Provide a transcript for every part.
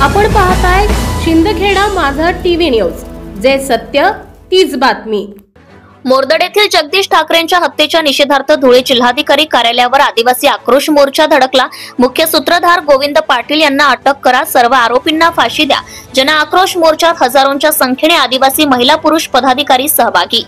आपण पाहताय शिंदखेडा माझा टीव्ही न्यूज, जे सत्य तीच बातमी। मोरदड येथील जगदीश ठाकरेंच्या हत्येच्या निषेधार्थ धुळे जिल्हाधिकारी कार्यालयावर आदिवासी आक्रोश मोर्चा धडकला। मुख्य सूत्रधार गोविंद पाटील यांना अटक करा, सर्व आरोपींना फाशी द्या। जन आक्रोश मोर्चात हजारोंच्या संख्येने आदिवासी महिला पुरुष पदाधिकारी सहभागी।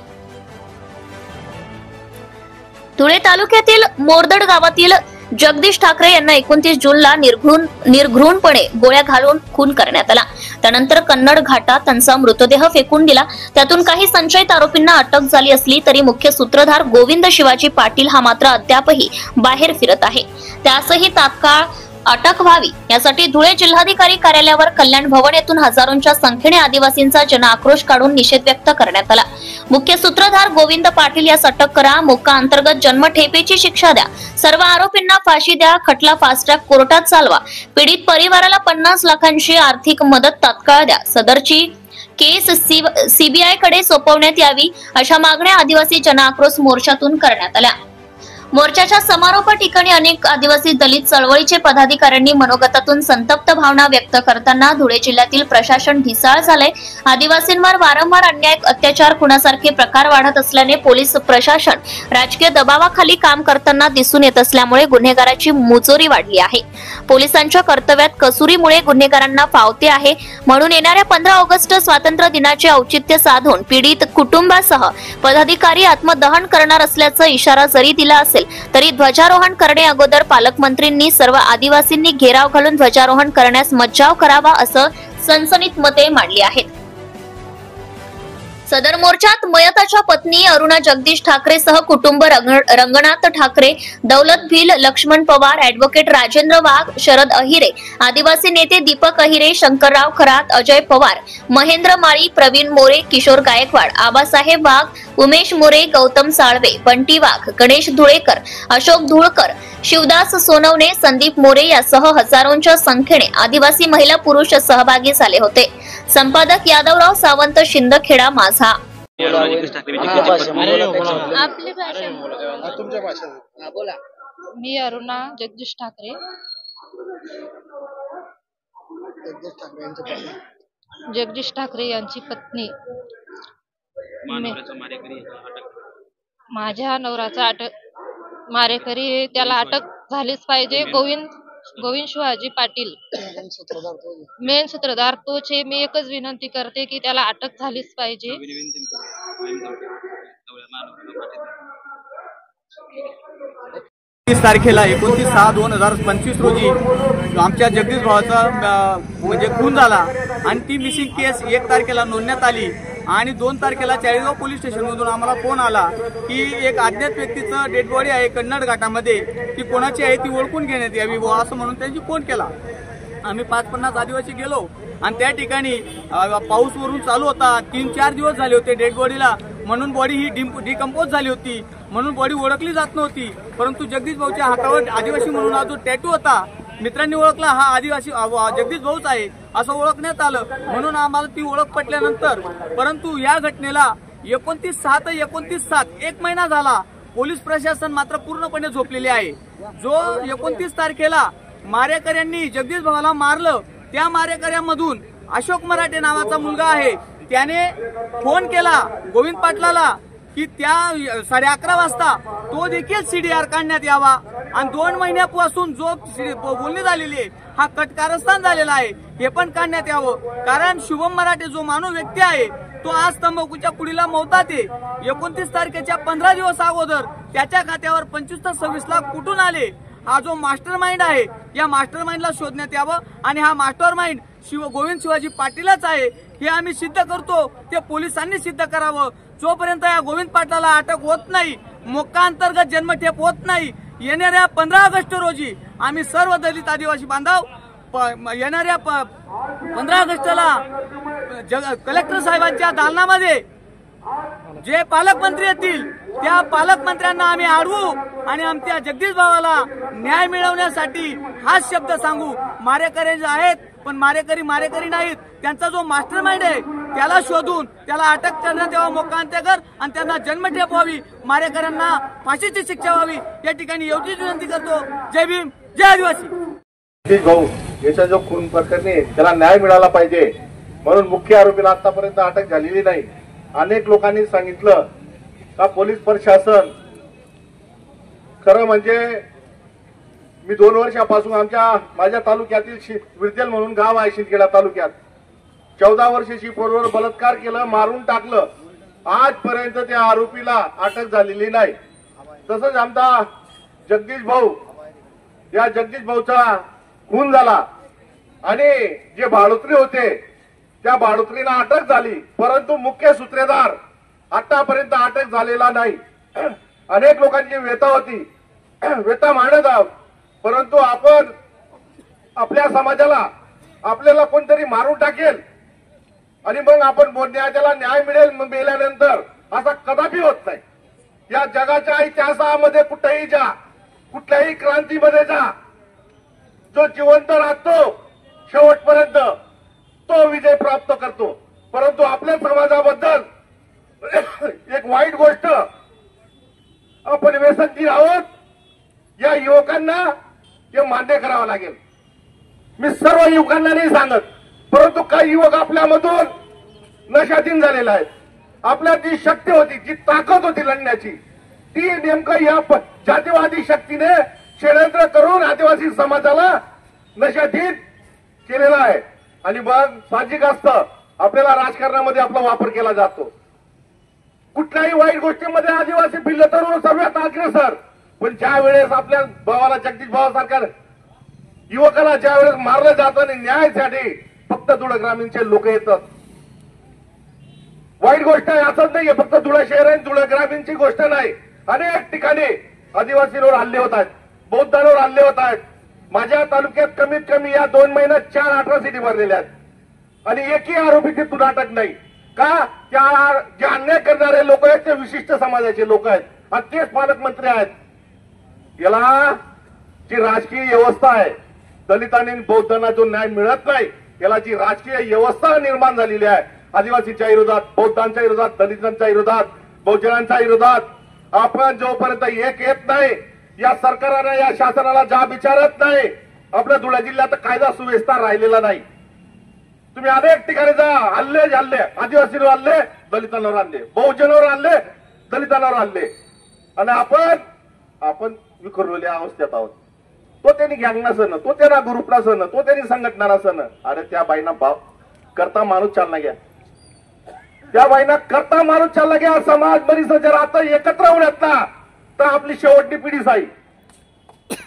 धुळे तालुक्यातील मोरदड गावातील जगदीश ठाकरे यांना 29 जूनला निर्घृणपणे गोळ्या घालून खून करण्यात आला। त्यानंतर कन्नड घाटात त्यांचा मृतदेह फेकून दिला। त्यातून काही संशयित आरोपींना अटक झाली असली तरी मुख्य सूत्रधार गोविंद शिवाजी पाटील हा मात्र अद्यापही बाहेर फिरत आहे। त्यासही तात्काळ अटक व्हावी यासाठी धुळे जिल्हाधिकारी कार्यालयावर कल्याण भवन येथून हजारोंच्या संख्येने आदिवासींचा जन आक्रोश काढून निषेध व्यक्त करण्यात आला। मुख्य सूत्रधार गोविंद पाटील यास अटक करा, मोक्का अंतर्गत जन्मठेपेची शिक्षा द्या, सर्व आरोपींना फाशी द्या, खटला फास्ट ट्रॅक कोर्टात चालवा, पीडित परिवाराला 50 लाखांची आर्थिक मदत तात्काळ द्या, सदरची केस सीबीआय कडे सोपवण्यात यावी अशा मागण्या आदिवासी जन आक्रोश मोर्चातून करण्यात आल्या। मोर्चाच्या समारोप ठिकाणी अनेक आदिवासी दलित चळवळीचे पदाधिकाऱ्यांनी मनोगतातून संतप्त भावना व्यक्त करताना धुळे जिल्ह्यातील प्रशासन ढिसाळ झाले। आदिवासींवर वारंवार अन्याय, अत्याचार, खुनासारखे प्रकार वाढत असल्याने पोलीस प्रशासन राजकीय दबावाखाली काम करताना दिसून येत असल्यामुळे गुन्हेगाराची मुजोरी वाढली आहे। पोलिसांच्या कर्तव्यात कसुरीमुळे गुन्हेगारांना फावते आहे। म्हणून येणाऱ्या 15 ऑगस्ट स्वातंत्र्य दिनाचे औचित्य साधून पीडित कुटुंबासह पदाधिकारी आत्मदहन करणार असल्याचा इशारा जरी दिला असेल तरी ध्वजारोहण करणे अगोदर पालकमंत्रींनी सर्व आदिवासींनी घेराव घालून ध्वजारोहण करण्यास मज्जाव करावा असं सनसनीत मते मांडली आहेत। सदर मोर्चात मयताच्या पत्नी अरुणा जगदीश ठाकरे सह कुटुंब, रंगनाथ ठाकरे, दौलत भिल, लक्ष्मण पवार, ॲडव्होकेट राजेंद्र वाघ, शरद अहिरे, आदिवासी नेते दीपक अहिरे, शंकरराव खरात, अजय पवार, महेंद्र माळी, प्रवीण मोरे, किशोर गायकवाड, आबासाहेब वाघ, उमेश मोरे, गौतम साळवे, बंटी वाघ, गणेश धुळेकर, अशोक धुळकर, शिवदास सोनवणे, संदीप मोरे यासह हजारोंच्या संख्येने आदिवासी महिला पुरुष सहभागी झाले होते। संपादक यादवराव सावंत, शिंदखेडा माझा। आपली भाषा तुमच्या भाषेत बोला। मी अरुणा जगदीश ठाकरे यांची पत्नी। माझ्या नवऱ्याचा मारेकरी त्याला अटक झालीच पाहिजे। गोविंद शिवाजी पाटील मेन सूत्रधार तोच आहे। मी एकच विनंती करते की त्याला अटक झालीच पाहिजे। 30 तारखेला 29/6/2025 रोजी आमच्या जगदीश भावाचा म्हणजे खून झाला आणि ती मिसिंग केस 1 तारखेला नोंदण्यात आली आणि 2 तारखेला चाळीसगाव पोलीस स्टेशन मधून आम्हाला फोन आला की एक अज्ञात व्यक्तीचं डेड बॉडी आहे कन्नड घाटामध्ये, ती कोणाची आहे ती ओळखून घेण्यात यावी असं म्हणून त्यांची फोन केला। आम्ही 5-50 आदिवासी गेलो आणि त्या ठिकाणी पाऊस वरून चालू होता, 3-4 दिवस झाले होते डेड बॉडीला, म्हणून बॉडी ही डिकम्पोज झाली होती, म्हणून बॉडी ओळखली जात नव्हती। परंतु जगदीश भाऊच्या हातावर आदिवासी म्हणून हा जो टॅटू होता, मित्रांनी ओळखला हा आदिवासी जगदीश भाऊच आहे असं ओळखण्यात आलं, म्हणून आम्हाला ती ओळख पटल्यानंतर परंतु या घटनेला 29/6/29/7 1 महिना झाला, पोलीस प्रशासन मात्र पूर्णपणे झोपलेले आहे। जो 29 तारखेला मारेकऱ्यांनी जगदीश भावाला मारलं, त्या मारेकऱ्यांमधून अशोक मराठे नावाचा मुलगा आहे, त्याने फोन केला गोविंद पाटलाला की त्या 11:30 वाजता तो देखील सीडीआर काढण्यात यावा आणि 2 महिन्यापासून जो बोलणी झालेली आहे हा कटकारस्थान झालेला आहे हे पण काढण्यात यावं। कारण शुभम मराठे जो मानव व्यक्ती आहे तो आज तंबाखूच्या पुडीला मवतात आहे। 29 तारखेच्या 15 दिवस अगोदर त्याच्या खात्यावर 25 ते 26 लाख कुठून आले? हा जो मास्टर माइंड आहे या मास्टर माइंडला शोधण्यात यावं आणि हा मास्टर माइंड गोविंद शिवाजी पाटीलच आहे हे आम्ही सिद्ध करतो, ते पोलिसांनी सिद्ध करावं। जोपर्यंत या गोविंद पाटलाला अटक होत नाही, मोक्का अंतर्गत जन्मठेप होत नाही, येणाऱ्या 15 ऑगस्ट रोजी आम्ही सर्व दलित आदिवासी बांधव येणाऱ्या 15 ऑगस्टला कलेक्टर साहेबांच्या दालनामध्ये जे पालकमंत्री येतील त्या पालकमंत्र्यांना आम्ही अडवू आणि आमच्या जगदीश भावाला न्याय मिळवण्यासाठी हाच शब्द सांगू। मारेकरी आहेत पण मारेकरी नाहीत, त्यांचा जो मास्टर माइंड आहे त्याला शोधून त्याला अटक करण्यात यावं मोक्का अंतर्गत आणि त्यांना जन्मठेप व्हावी, मारेकऱ्यांना फाशीची शिक्षा व्हावी या ठिकाणी एवढीच विनंती करतो। जय भीम, जय आदिवासी। याचा जो खून प्रकरणी आहे, त्याला न्याय मिळाला पाहिजे म्हणून मुख्य आरोपीला आतापर्यंत अटक झालेली नाही. अनेक लोकांनी सांगितलं का पोलीस प्रशासन, खरं म्हणजे मी 2 वर्षापासून माझ्या तालुक्यातील विरजेल म्हणून गाव आहे शिंदखेडा तालुक्यात, 14 वर्षाची पोरवर बलात्कार केलं, मारून टाकलं. आजपर्यंत त्या आरोपीला अटक झालेली नाही. तसंच आमचा जगदीश भाऊ, या जगदीश भाऊचा खून झाला आणि जे भाडोत्री होते त्या भाडोत्रीला अटक झाली, परंतु मुख्य सूत्रधार आतापर्यंत अटक झालेला नाही. अनेक लोकांची व्यथा होती, व्यथा मांडत आहोत, परंतु आपण आपल्या समाजाला आपल्याला कोणतरी मारून टाकेल आणि मग आपण त्याला न्याय मिळेल मेल्यानंतर, असा कदापि होत नाही. या जगाच्या इतिहासामध्ये कुठेही जा, कुठल्याही क्रांतीमध्ये जा, जो जिवंत राहतो शेवटपर्यंत तो विजय प्राप्त करतो. परंतु आपल्या समाजाबद्दल एक वाईट गोष्ट, आपण व्यसनशील आहोत, या युवकांना हे मान्य करावं लागेल. मी सर्व युवकांना नाही सांगत, परंतु काही युवक आपल्यामधून नशाधीन झालेले आहेत. आपल्यात जी शक्ती होती, जी ताकद होती लढण्याची, ती नेमकं या जातीवादी शक्तीने षडयंत्र करून आदिवासी समाजाला नशाधीन केलेला आहे. आणि मग साहजिक असतं आपल्याला राजकारणामध्ये आपला वापर केला जातो. कुठल्याही वाईट गोष्टीमध्ये आदिवासी भिल्ल तरुण सर्वात अग्रेसर. पण ज्या वेळेस आपल्या भावाला, जगदीश भावासारख्या युवकाला ज्या वेळेस मारलं जातं आणि न्यायासाठी फक्त धुळे ग्रामीणचे लोक येतात. वाईट गोष्ट आहे असंच नाहीये, फक्त धुळे शहर आणि धुळे ग्रामीणची गोष्ट नाही. अनेक ठिकाणी आदिवासींवर हल्ले होत आहेत, बौद्धांवर हल्ले होत आहेत. माझ्या तालुक्यात कमीत कमी या 2 महिन्यात 4 अॅट्रॉसिटी भरलेल्या आहेत आणि एकही आरोपी तिथून अटक नाही. का? त्या जे अन्याय करणारे लोक आहेत ते विशिष्ट समाजाचे लोक आहेत आणि तेच पालकमंत्री आहेत. याला जी राजकीय व्यवस्था आहे, दलित आणि बौद्धांना जो न्याय मिळत नाही, याला जी राजकीय व्यवस्था निर्माण झालेली आहे, आदिवासीच्या विरोधात, बौद्धांच्या विरोधात, दलितांच्या विरोधात, बहुजनांच्या विरोधात, आपण जोपर्यंत एक येत नाही, या सरकारने, या शासनाला जाब विचारत नाही, आपल्या धुळे जिल्ह्यात कायदा सुव्यवस्था राहिलेला नाही. तुम्ही अनेक ठिकाणी जा, हल्ले आदिवासींवर हल्ले, दलितांवर हल्ले, बहुजनांवर हल्ले, दलितांवर हल्ले, आणि आपण विखुरलेल्या अवस्थेत आहोत. तो त्यांनी गँग नसन, तो त्यांना ग्रुप नसन, तो त्यांनी संघटना नसन. अरे त्या बाईना करता माणूस चालना घ्या, त्या बाईना करता माणूस चालला घ्या. समाज बरीच जर आता एकत्र होण्यात ना, तर आपली शेवटची पिढी साई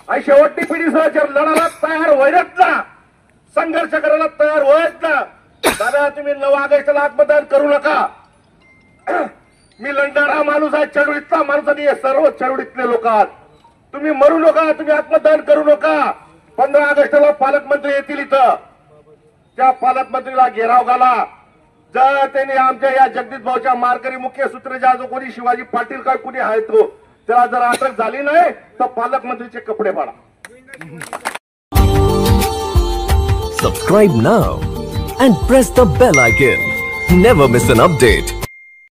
आणि शेवटची पिढी सह जर लढायला तयार व्हायच ना, संघर्ष करायला तयार व्हायच ना, दादा तुम्ही 9 ऑगस्टला आत्मदान करू नका. मी लढणारा माणूस आहे, चळवळीतला माणूस आणि हे सर्व चळवळीतले लोक आहात. तुम्ही मरू नका, तुम्ही आत्मदान करू नका. 15 ऑगस्टला पालकमंत्री येतील इथं, त्या पालकमंत्रीला घेराव घाला. जर त्यांनी आमच्या या जगदीश भाऊच्या मारकरी मुख्य सूत्रधार जो कोणी शिवाजी पाटील काय कुणी आहे तो, त्याला जर अटक झाली नाही तर पालकमंत्रीचे कपडे फाडा. Subscribe now and press the bell icon. Never miss an update.